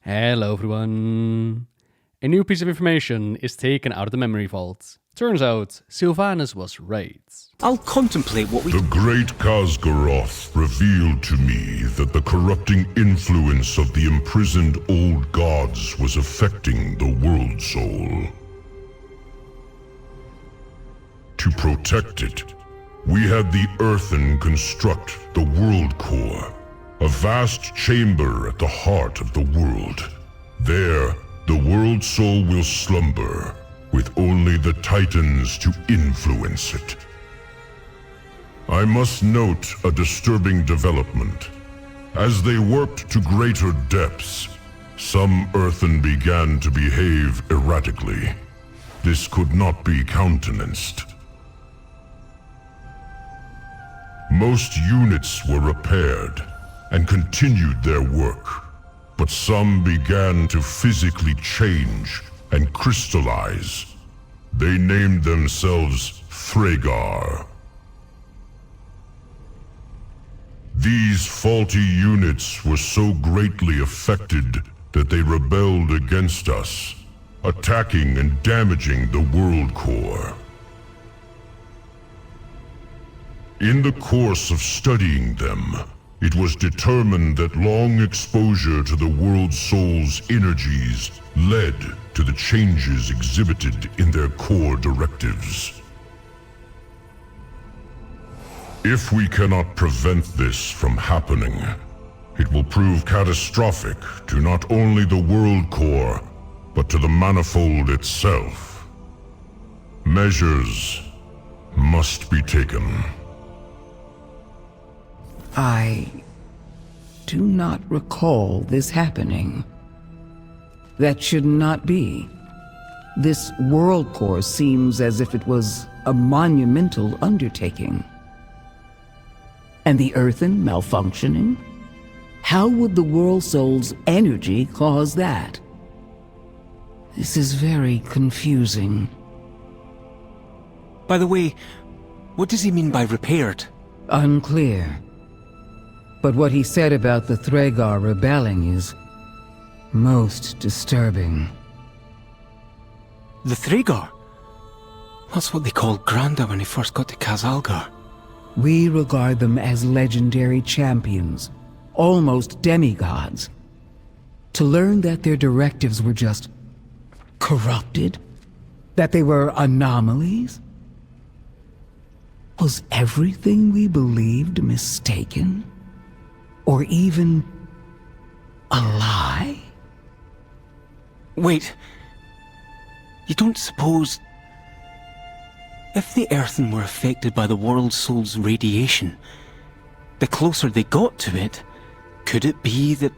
Hello everyone. A new piece of information is taken out of the memory vault. Turns out, Sylvanas was right. I'll contemplate what we... The great Khaz'garoth revealed to me that the corrupting influence of the imprisoned old gods was affecting the world soul. To protect it, we had the Earthen construct the Worldcore, a vast chamber at the heart of the world. There, the world soul will slumber, with only the Titans to influence it. I must note a disturbing development. As they worked to greater depths, some Earthen began to behave erratically. This could not be countenanced. Most units were repaired and continued their work, but some began to physically change and crystallize. They named themselves thraegar. These faulty units were so greatly affected that they rebelled against us, attacking and damaging the Worldcore. In the course of studying them, it was determined that long exposure to the world soul's energies led to the changes exhibited in their core directives. If we cannot prevent this from happening, it will prove catastrophic to not only the Worldcore, but to the Manifold itself. Measures must be taken. I do not recall this happening. That should not be. This Worldcore seems as if it was a monumental undertaking. And the Earthen malfunctioning? How would the World Soul's energy cause that? This is very confusing. By the way, what does he mean by repaired? Unclear. But what he said about the thraegar rebelling is most disturbing. The thraegar? That's what they called Granda when he first got to Khaz'galgar. We regard them as legendary champions, almost demigods. To learn that their directives were just corrupted, that they were anomalies? Was everything we believed mistaken? Or even a lie? Wait, you don't suppose... If the Earthen were affected by the world soul's radiation, the closer they got to it, could it be that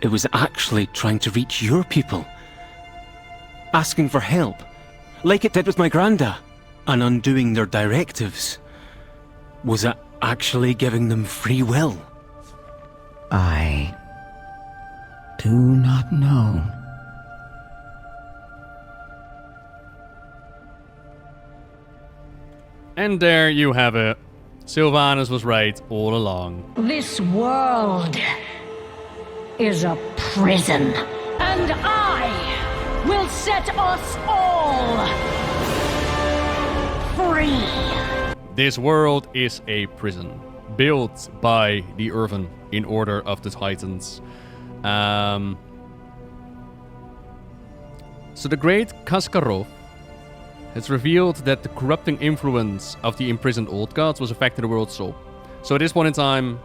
it was actually trying to reach your people? Asking for help, like it did with my Granda, and undoing their directives? Was it actually giving them free will? I do not know. And there you have it. Sylvanas was right all along. This world is a prison, and I will set us all free. This world is a prison, built by the Earthen in order of the Titans. So the great Khaz'garoth has revealed that the corrupting influence of the imprisoned old gods was affecting the world soul. So at this point in time,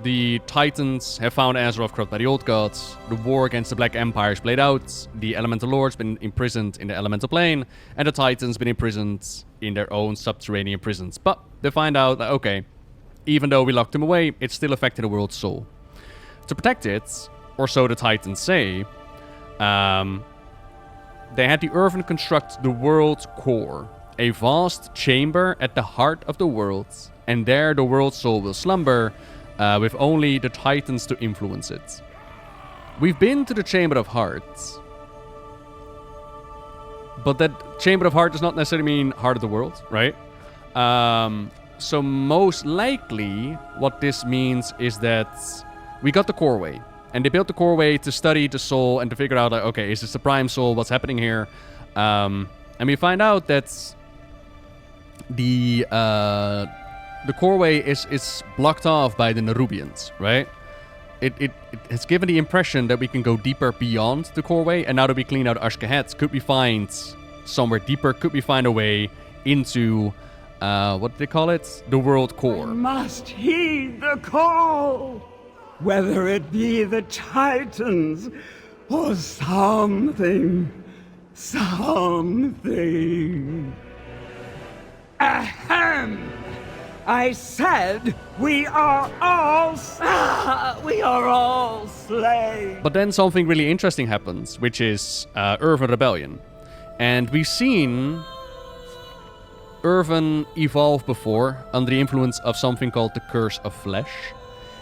the Titans have found Azeroth corrupt by the old gods. The war against the Black Empire is played out. The Elemental Lord's been imprisoned in the Elemental Plane, and the Titans been imprisoned in their own subterranean prisons. But they find out that, okay, even though we locked them away, it's still affecting the world's soul. To protect it, or so the Titans say, they had the Earthen construct the Worldcore, a vast chamber at the heart of the world, and there the world soul will slumber, with only the Titans to influence it. We've been to the Chamber of Hearts, but that Chamber of Heart does not necessarily mean Heart of the World, right? So most likely, what this means is that we got the Coreway. And they built the Coreway to study the soul and to figure out, like, okay, is this the Prime Soul? What's happening here? And we find out that the Coreway is blocked off by the Nerubians, right? It has given the impression that we can go deeper beyond the Coreway, and now that we clean out Ashkahet, could we find somewhere deeper? Could we find a way into, what do they call it? The Worldcore. Must heed the call, whether it be the Titans or something. Ahem! I said we are all slain. But then something really interesting happens, which is Earthen Rebellion. And we've seen Earthen evolve before under the influence of something called the Curse of Flesh.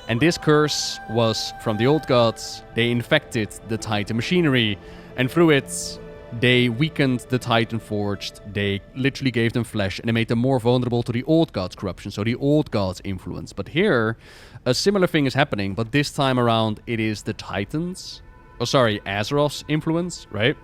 And this curse was from the old gods. They infected the Titan machinery, and through it, they weakened the Titan Forged. They literally gave them flesh, and they made them more vulnerable to the old gods' corruption, so the old gods' influence. But here, a similar thing is happening, but this time around, it is the Titans. Azeroth's influence, right?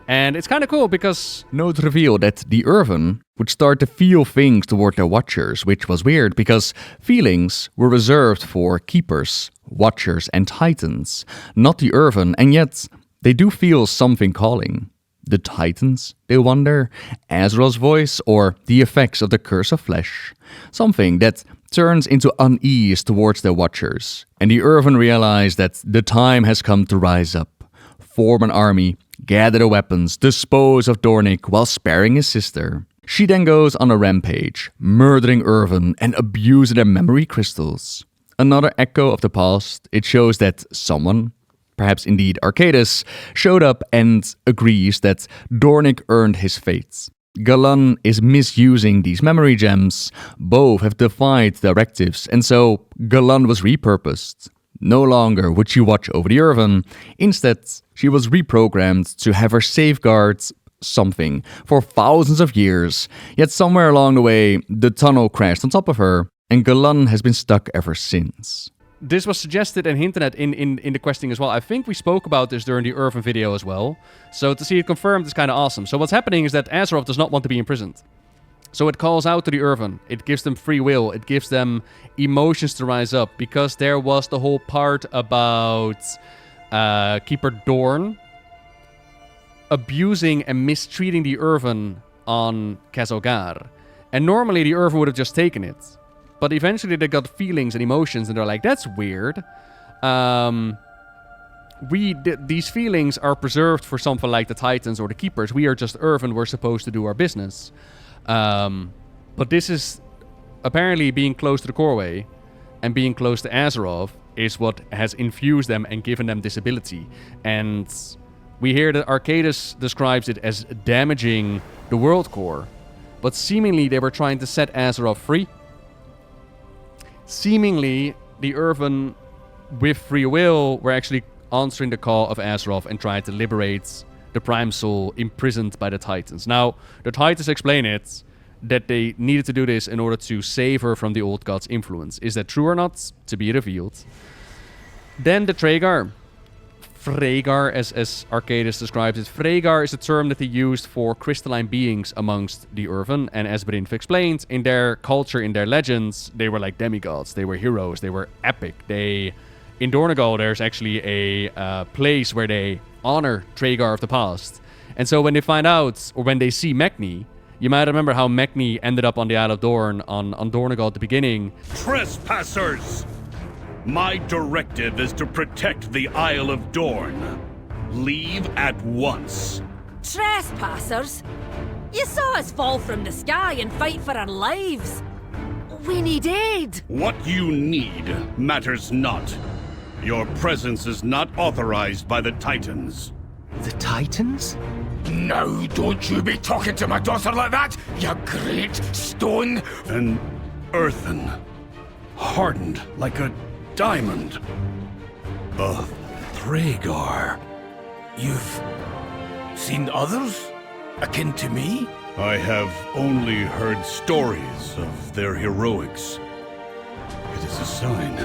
And it's kind of cool because nodes reveal that the Earthen would start to feel things toward their Watchers, which was weird because feelings were reserved for Keepers, Watchers, and Titans, not the Earthen, and yet they do feel something calling. The Titans, they wonder, Azeroth's voice, or the effects of the Curse of Flesh. Something that turns into unease towards their Watchers. And the Earthen realize that the time has come to rise up, form an army, gather the weapons, dispose of Dornic while sparing his sister. She then goes on a rampage, murdering Earthen and abusing their memory crystals. Another echo of the past, it shows that someone, perhaps indeed Arcadis, showed up and agrees that Dornic earned his fate. Galan is misusing these memory gems. Both have defied directives, and so Galan was repurposed. No longer would she watch over the Earthen. Instead, she was reprogrammed to have her safeguard something for thousands of years. Yet somewhere along the way, the tunnel crashed on top of her, and Galan has been stuck ever since. This was suggested and hinted at in the questing as well. I think we spoke about this during the Earthen video as well. So to see it confirmed is kind of awesome. So what's happening is that Azeroth does not want to be imprisoned. So it calls out to the Earthen. It gives them free will. It gives them emotions to rise up. Because there was the whole part about Keeper Dorn abusing and mistreating the Earthen on Khaz'garoth. And normally the Earthen would have just taken it. But eventually they got feelings and emotions, and they're like, that's weird. These feelings are preserved for something like the Titans or the Keepers. We are just Earthen, we're supposed to do our business. But this is apparently being close to the Coreway and being close to Azeroth is what has infused them and given them this ability. And we hear that Arcadis describes it as damaging the Worldcore. But seemingly they were trying to set Azeroth free. Seemingly, the Earthen, with free will, were actually answering the call of Azeroth and trying to liberate the Prime Soul imprisoned by the Titans. Now, the Titans explain it, that they needed to do this in order to save her from the old god's influence. Is that true or not? To be revealed. Then the thraegar. Thraegar, as Arcadis describes it. Thraegar is a term that they used for crystalline beings amongst the Earthen, and as Brinf explained, in their culture, in their legends, they were like demigods, they were heroes, they were epic. In Dornigal, there's actually a place where they honor Thraegar of the past. And so when they find out, or when they see Magni, you might remember how Magni ended up on the Isle of Dorn, on Dornigal at the beginning. Trespassers! My directive is to protect the Isle of Dorn. Leave at once. Trespassers? You saw us fall from the sky and fight for our lives. We need aid. What you need matters not. Your presence is not authorized by the Titans. The Titans? Now don't you be talking to my daughter like that, you great stone! An Earthen, hardened like a diamond. A thraegar. You've seen others akin to me? I have only heard stories of their heroics. It is a sign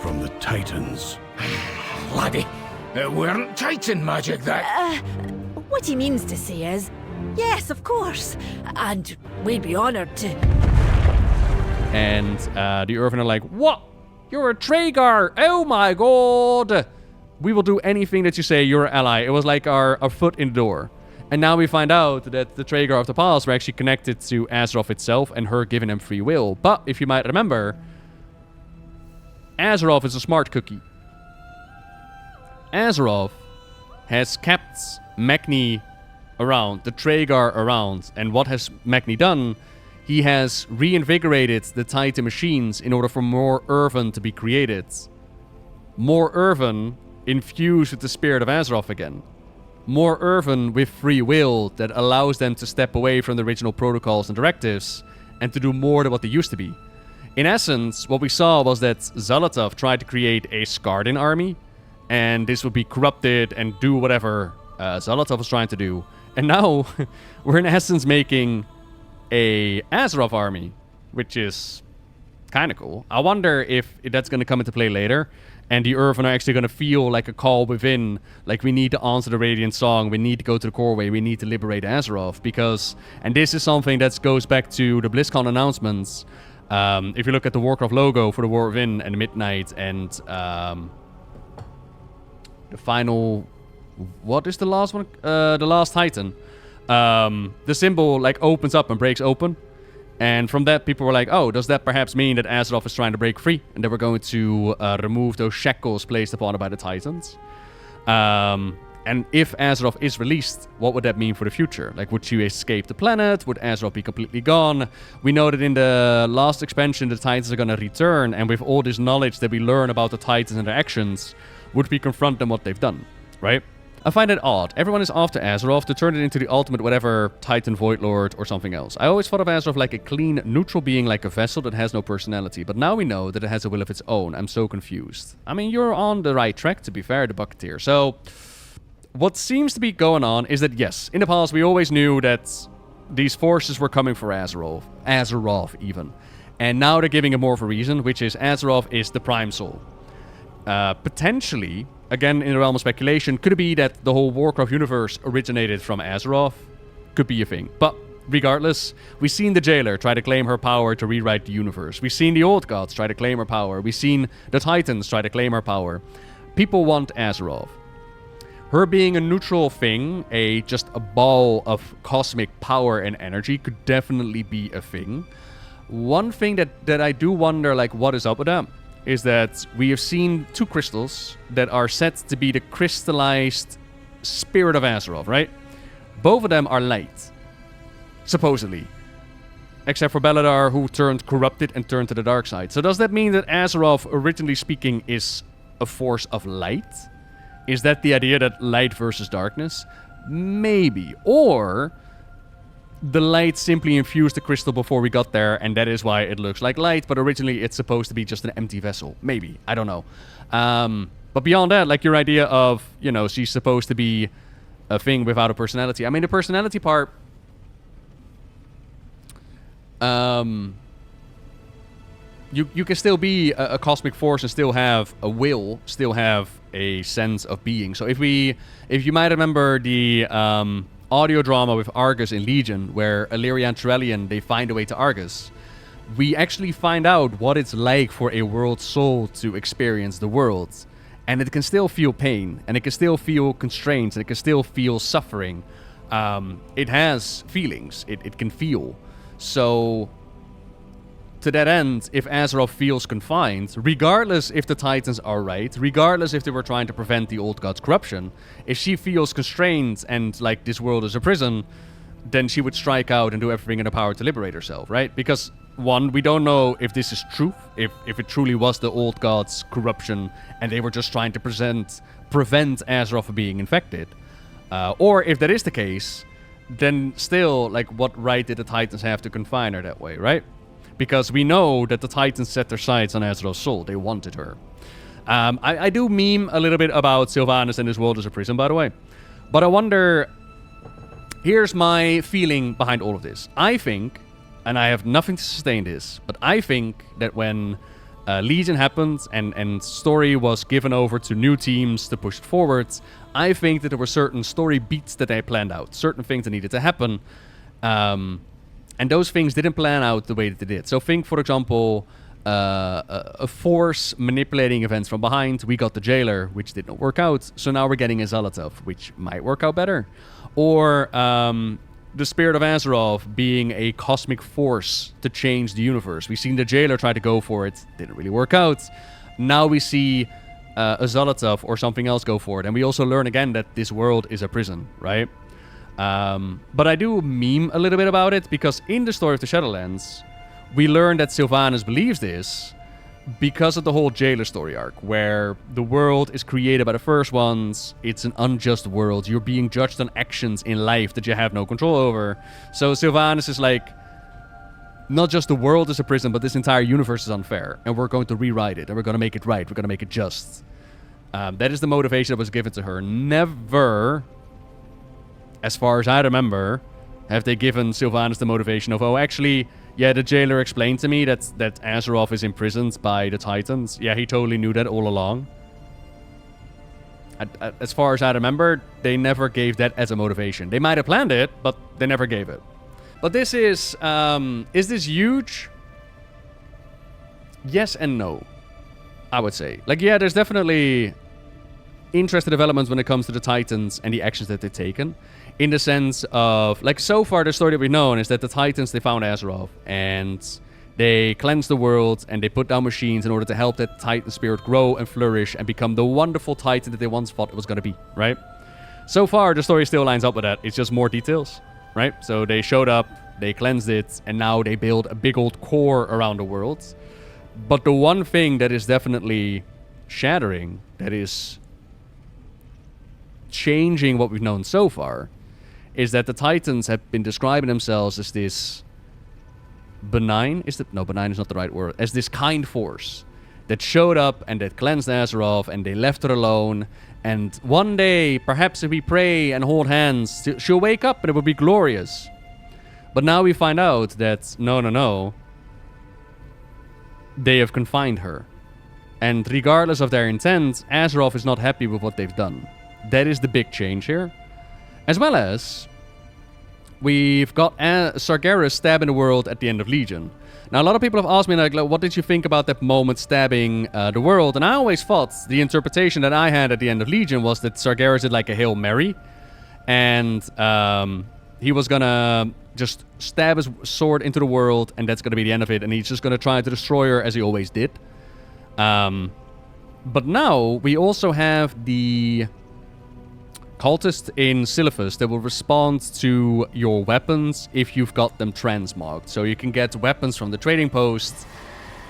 from the Titans. Laddie, it weren't Titan magic that... What he means to say is, yes, of course. And we'd be honored to... And the Earthen are like, what? You're a thraegar! Oh my god! We will do anything that you say, you're an ally. It was like our foot in the door. And now we find out that the thraegar of the past were actually connected to Azeroth itself and her giving them free will. But, if you might remember, Azeroth is a smart cookie. Azeroth has kept Magni around, the thraegar around. And what has Magni done? He has reinvigorated the Titan machines in order for more Earthen to be created. More Earthen infused with the spirit of Azeroth again. More Earthen with free will that allows them to step away from the original protocols and directives and to do more than what they used to be. In essence, what we saw was that Xal'atath tried to create a Skardin army, and this would be corrupted and do whatever Xal'atath was trying to do. And now, we're in essence making a Azeroth army, which is kind of cool. I wonder if that's going to come into play later, and the Earthen are actually going to feel like a call within, like we need to answer the Radiant Song, we need to go to the Coreway, we need to liberate Azeroth, because, and this is something that goes back to the BlizzCon announcements. If you look at the Warcraft logo for the War Within and Midnight and the final, what is the last one? The last Titan. The symbol like opens up and breaks open. And from that, people were like, oh, does that perhaps mean that Azeroth is trying to break free? And they were going to remove those shackles placed upon it by the Titans. And if Azeroth is released, what would that mean for the future? Like, would she escape the planet? Would Azeroth be completely gone? We know that in the last expansion, the Titans are going to return. And with all this knowledge that we learn about the Titans and their actions, would we confront them what they've done, right? I find it odd. Everyone is after Azeroth to turn it into the ultimate whatever Titan Void Lord or something else. I always thought of Azeroth like a clean, neutral being, like a vessel that has no personality. But now we know that it has a will of its own. I'm so confused. I mean, you're on the right track, to be fair, the Bucketeer. So, what seems to be going on is that, yes, in the past we always knew that these forces were coming for Azeroth even. And now they're giving it more of a reason, which is Azeroth is the Prime Soul. Potentially, again, in the realm of speculation, could it be that the whole Warcraft universe originated from Azeroth? Could be a thing. But regardless, we've seen the Jailer try to claim her power to rewrite the universe. We've seen the Old Gods try to claim her power. We've seen the Titans try to claim her power. People want Azeroth. Her being a neutral thing, just a ball of cosmic power and energy, could definitely be a thing. One thing that I do wonder, like, what is up with that? Is that we have seen two crystals that are said to be the crystallized spirit of Azeroth, right? Both of them are light, supposedly. Except for Beladar, who turned corrupted and turned to the dark side. So does that mean that Azeroth, originally speaking, is a force of light? Is that the idea, that light versus darkness? Maybe. Or the light simply infused the crystal before we got there, and that is why it looks like light, but originally it's supposed to be just an empty vessel. Maybe. I don't know. But beyond that, like your idea of, you know, she's supposed to be a thing without a personality. I mean, the personality part... You can still be a cosmic force and still have a will, still have a sense of being. So if you might remember the audio drama with Argus in Legion, where Illyria and Trellian, they find a way to Argus, we actually find out what it's like for a world soul to experience the world. And it can still feel pain, and it can still feel constraints, and it can still feel suffering. It has feelings, it can feel. So, to that end, if Azeroth feels confined, regardless if the Titans are right, regardless if they were trying to prevent the Old Gods' corruption, if she feels constrained and like this world is a prison, then she would strike out and do everything in her power to liberate herself, right? Because, one, we don't know if this is truth, if it truly was the Old Gods' corruption and they were just trying to prevent Azeroth from being infected. Or if that is the case, then still, like, what right did the Titans have to confine her that way, right? Because we know that the Titans set their sights on Azeroth's soul. They wanted her. I do meme a little bit about Sylvanas and this world as a prison, by the way. But I wonder, here's my feeling behind all of this. I think, and I have nothing to sustain this, but I think that when Legion happened and story was given over to new teams to push it forward, I think that there were certain story beats that they planned out, certain things that needed to happen, and those things didn't plan out the way that they did. So think, for example, a force manipulating events from behind. We got the Jailer, which did not work out, so now we're getting a Zolotov, which might work out better. Or the Spirit of Azeroth being a cosmic force to change the universe. We've seen the Jailer try to go for it, didn't really work out. Now we see a Zolotov or something else go for it, and we also learn again that this world is a prison, right? But I do meme a little bit about it, because in the story of the Shadowlands, we learn that Sylvanas believes this because of the whole Jailer story arc, where the world is created by the First Ones. It's an unjust world. You're being judged on actions in life that you have no control over. So Sylvanas is like, not just the world is a prison, but this entire universe is unfair, and we're going to rewrite it, and we're going to make it right. We're going to make it just. That is the motivation that was given to her. Never, as far as I remember, have they given Sylvanas the motivation of, oh, actually, yeah, the Jailer explained to me that Azeroth is imprisoned by the Titans. Yeah, he totally knew that all along. As far as I remember, they never gave that as a motivation. They might have planned it, but they never gave it. But this is this huge? Yes and no, I would say. Like, yeah, there's definitely interesting developments when it comes to the Titans and the actions that they've taken. In the sense of, like, so far the story that we've known is that the Titans, they found Azeroth, and they cleansed the world, and they put down machines in order to help that Titan spirit grow and flourish and become the wonderful Titan that they once thought it was going to be, right? So far, the story still lines up with that. It's just more details, right? So they showed up, they cleansed it, and now they build a big old core around the world. But the one thing that is definitely shattering, that is changing what we've known so far, is that the Titans have been describing themselves as this benign, no, benign is not the right word, as this kind force that showed up and that cleansed Azeroth, and they left her alone, and one day, perhaps if we pray and hold hands, she'll wake up and it will be glorious. But now we find out that, no, they have confined her. And regardless of their intent, Azeroth is not happy with what they've done. That is the big change here. As well as, we've got Sargeras stabbing the world at the end of Legion. Now, a lot of people have asked me, like, what did you think about that moment stabbing the world? And I always thought the interpretation that I had at the end of Legion was that Sargeras did like a Hail Mary. And he was gonna just stab his sword into the world, and that's gonna be the end of it. And he's just gonna try to destroy her as he always did. But now, we also have the cultist in Sylvanas that will respond to your weapons if you've got them transmogged. So you can get weapons from the trading post,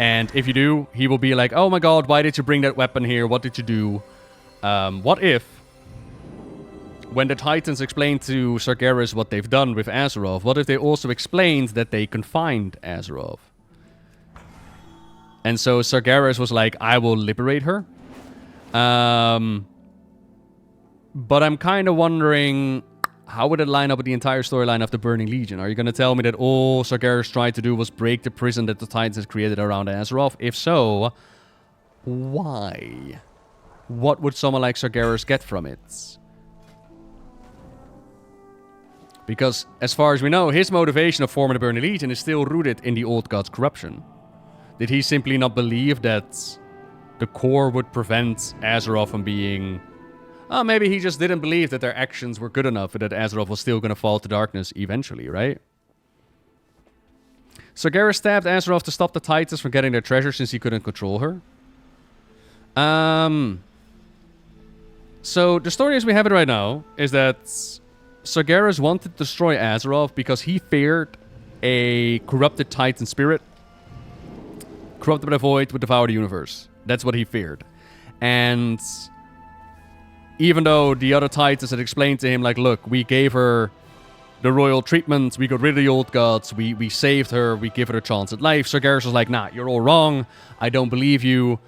and if you do, he will be like, oh my god, why did you bring that weapon here? What did you do? What if, when the Titans explained to Sargeras what they've done with Azeroth, what if they also explained that they confined Azeroth? And so Sargeras was like, I will liberate her. But I'm kind of wondering, how would it line up with the entire storyline of the Burning Legion? Are you going to tell me that all Sargeras tried to do was break the prison that the Titans had created around Azeroth? If so, why? What would someone like Sargeras get from it? Because, as far as we know, his motivation of forming the Burning Legion is still rooted in the Old God's corruption. Did he simply not believe that the core would prevent Azeroth from being... Oh, maybe he just didn't believe that their actions were good enough and that Azeroth was still going to fall to darkness eventually, right? Sargeras stabbed Azeroth to stop the Titans from getting their treasure since he couldn't control her. So the story as we have it right now is that Sargeras wanted to destroy Azeroth because he feared a corrupted Titan spirit, corrupted by the void, would devour the universe. That's what he feared. And even though the other Titans had explained to him, like, look, we gave her the royal treatment, we got rid of the old gods, we saved her, we give her a chance at life, Sargeras was like, nah, you're all wrong, I don't believe you.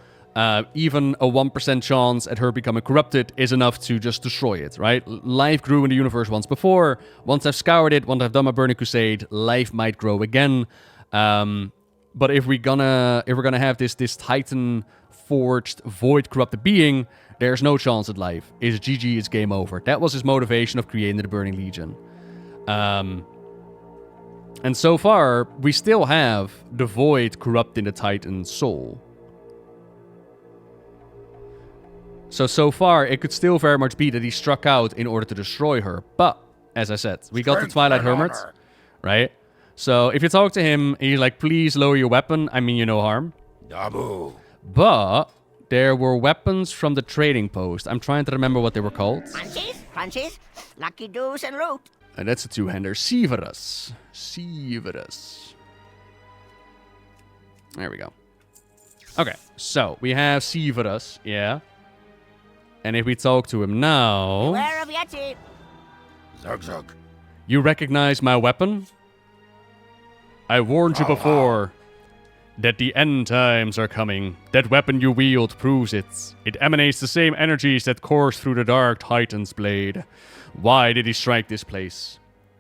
even a 1% chance at her becoming corrupted is enough to just destroy it, right? Life grew in the universe once before. Once I've scoured it, once I've done my Burning Crusade, life might grow again. But if we're gonna have this Titan forged void corrupted being, there's no chance at life. It's GG, it's game over. That was his motivation of creating the Burning Legion. And so far, we still have the void corrupting the Titan's soul. So far, it could still very much be that he struck out in order to destroy her. But, as I said, we got the Twilight Hermit, right? So if you talk to him, he's like, please lower your weapon. I mean you no harm. Dabu. But there were weapons from the trading post. I'm trying to remember what they were called. Crunchies, lucky doos and root. And that's a two-hander. Sargeras. There we go. Okay, so we have Sargeras, yeah. And if we talk to him now... Beware of Yeti. Zug. You recognize my weapon? I warned you before that the end times are coming. That weapon you wield proves it. It emanates the same energies that course through the Dark Titan's blade. Why did he strike this place?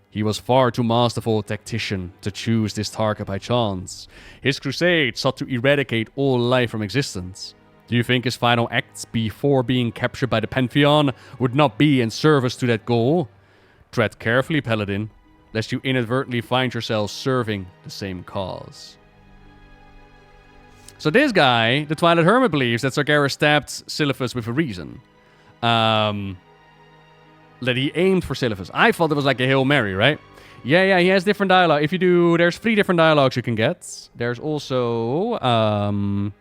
He was far too masterful a tactician to choose this target by chance. His crusade sought to eradicate all life from existence. Do you think his final acts before being captured by the Pantheon would not be in service to that goal? Tread carefully, Paladin, lest you inadvertently find yourself serving the same cause. So this guy, the Twilight Hermit, believes that Sargeras stabbed Sylvanas with a reason. That he aimed for Sylvanas. I thought it was like a Hail Mary, right? Yeah, he has different dialogue. If you do, there's 3 different dialogues you can get. There's also, and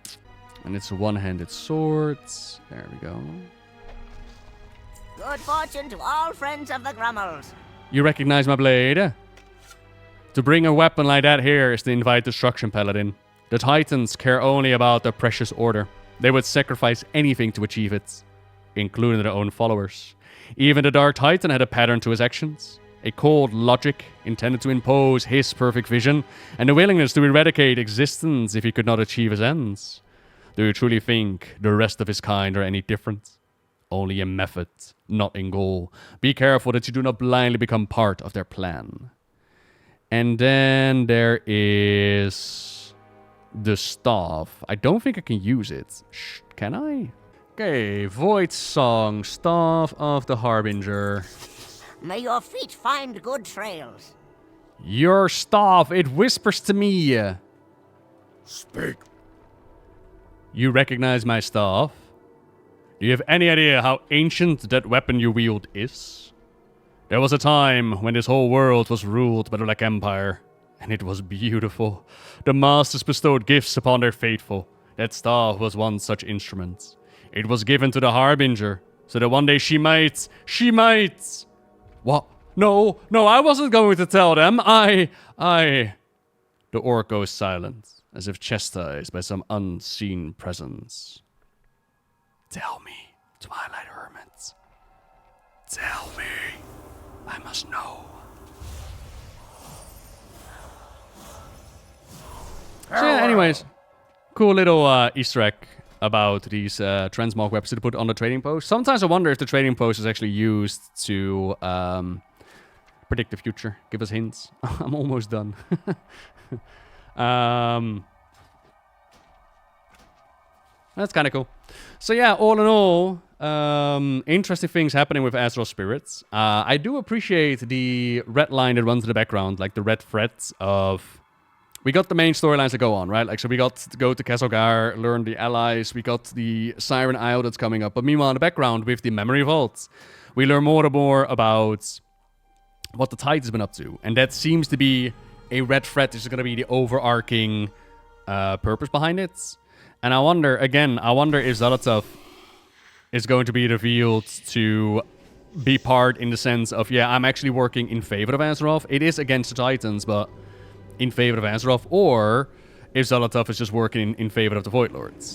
it's a one-handed sword. There we go. Good fortune to all friends of the Grummels. You recognize my blade? To bring a weapon like that here is to invite destruction, Paladin. The Titans care only about their precious order. They would sacrifice anything to achieve it, including their own followers. Even the Dark Titan had a pattern to his actions. A cold logic intended to impose his perfect vision, and a willingness to eradicate existence if he could not achieve his ends. Do you truly think the rest of his kind are any different? Only in method, not in goal. Be careful that you do not blindly become part of their plan. And then there is the staff. I don't think I can use it. Can I? Okay, Void Song, Staff of the Harbinger. May your feet find good trails. Your staff, it whispers to me. Speak. You recognize my staff? Do you have any idea how ancient that weapon you wield is? There was a time when this whole world was ruled by the Black Empire, and it was beautiful. The masters bestowed gifts upon their faithful. That staff was one such instrument. It was given to the Harbinger, so that one day she might... What? No, I wasn't going to tell them. The orc goes silent, as if chastised by some unseen presence. Tell me, Twilight Hermit. Tell me. I must know. So yeah, anyways, cool little Easter egg about these transmog webs to put on the trading post. Sometimes I wonder if the trading post is actually used to predict the future, give us hints. I'm almost done. That's kind of cool. So yeah, all in all, interesting things happening with Astral Spirits. I do appreciate the red line that runs in the background, like the red threads of... We got the main storylines that go on, right? Like, so we got to go to Khaz'garoth, learn the allies, we got the Siren Isle that's coming up. But meanwhile, in the background, with the Memory Vault, we learn more and more about what the Tide has been up to. And that seems to be a red thread. This is going to be the overarching purpose behind it. And I wonder if Xal'atath is going to be revealed to be part in the sense of, yeah, I'm actually working in favor of Azeroth. It is against the Titans, but in favor of Azeroth. Or if Xal'atath is just working in favor of the Void Lords.